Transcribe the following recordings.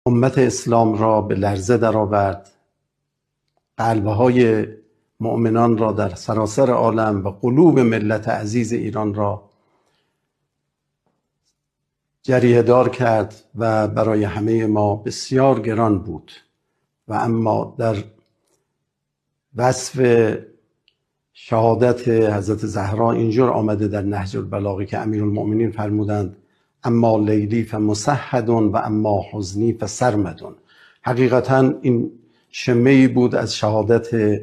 امت اسلام را به لرزه درآورد، قلبهای مؤمنان را در سراسر عالم و قلوب ملت عزیز ایران را جریحه دار کرد و برای همه ما بسیار گران بود. و اما در وصف شهادت حضرت زهرا اینجور آمده در نهج البلاغه که امیرالمؤمنین فرمودند اما لیلی فمسحد و اما حزنی فسرمد. حقیقتا این شمه‌ای بود از شهادت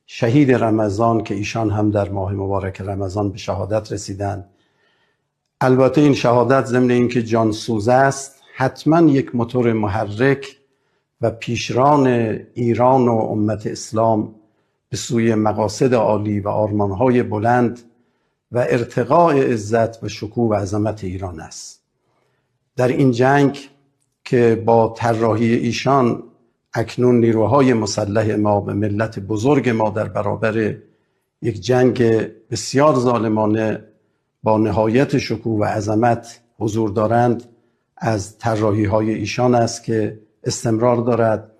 شهید رمضان که ایشان هم در ماه مبارک رمضان به شهادت رسیدند. البته این شهادت ضمن اینکه جانسوز است، حتما یک موتور محرک و پیشران ایران و امت اسلام به سوی مقاصد عالی و آرمانهای بلند و ارتقاء عزت و شکوه و عظمت ایران است. در این جنگ که با طراحی ایشان اکنون نیروهای مسلح ما و ملت بزرگ ما در برابر یک جنگ بسیار ظالمانه با نهایت شکوه و عظمت حضور دارند، از طراحی های ایشان است که استمرار دارد.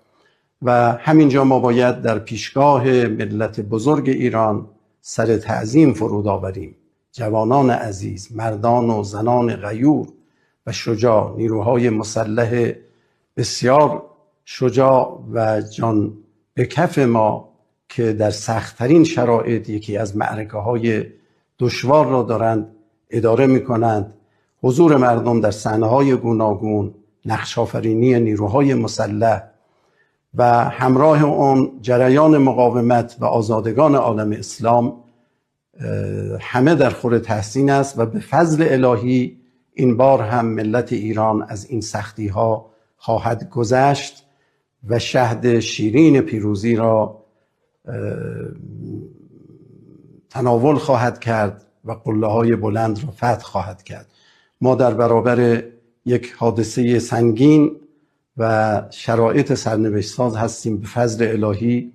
و همینجا ما باید در پیشگاه ملت بزرگ ایران سر تعظیم فرود آوریم. جوانان عزیز، مردان و زنان غیور و شجاع، نیروهای مسلح بسیار شجاع و جان به کف ما که در سخت‌ترین شرایط یکی از معرکه‌های دشوار را دارند اداره می‌کنند. حضور مردم در صحنه‌های گوناگون، نقش‌آفرینی نیروهای مسلح و همراه اون جریان مقاومت و آزادگان عالم اسلام همه در خور تحسین است و به فضل الهی این بار هم ملت ایران از این سختی‌ها خواهد گذشت و شهد شیرین پیروزی را تناول خواهد کرد و قله‌های بلند را فتح خواهد کرد. ما در برابر یک حادثه سنگین و شرایط سرنوشت ساز هستیم. به فضل الهی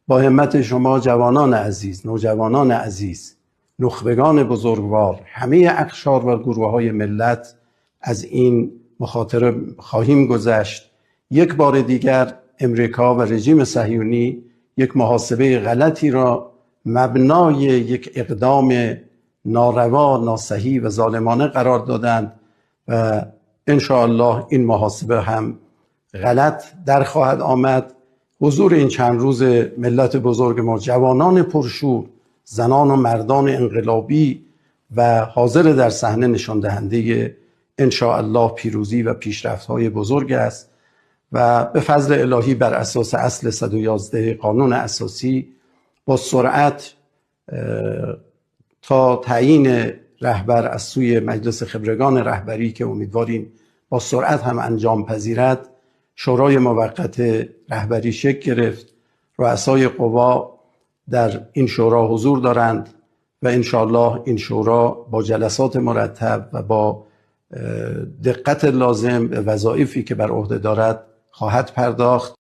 با همت شما جوانان عزیز، نوجوانان عزیز، نخبگان بزرگوار، همه اقشار و گروه‌های ملت از این مخاطره خواهیم گذشت. یک بار دیگر امریکا و رژیم صهیونی یک محاسبه غلطی را مبنای یک اقدام ناروا، ناصحیح و ظالمانه قرار دادند و ان شاء الله این محاسبه هم غلط در خواهد آمد. حضور این چند روز ملت بزرگ ما، جوانان پرشور، زنان و مردان انقلابی و حاضر در صحنه، نشان دهنده ان شاء الله پیروزی و پیشرفت‌های بزرگ است و به فضل الهی بر اساس اصل 111 قانون اساسی با سرعت تا تعیین رهبر از سوی مجلس خبرگان رهبری که امیدواریم با سرعت هم انجام پذیرد، شورای موقت رهبری شکل گرفت. رؤسای قوا در این شورا حضور دارند و انشاءالله این شورا با جلسات مرتب و با دقت لازم به وظایفی که بر عهده دارد خواهد پرداخت.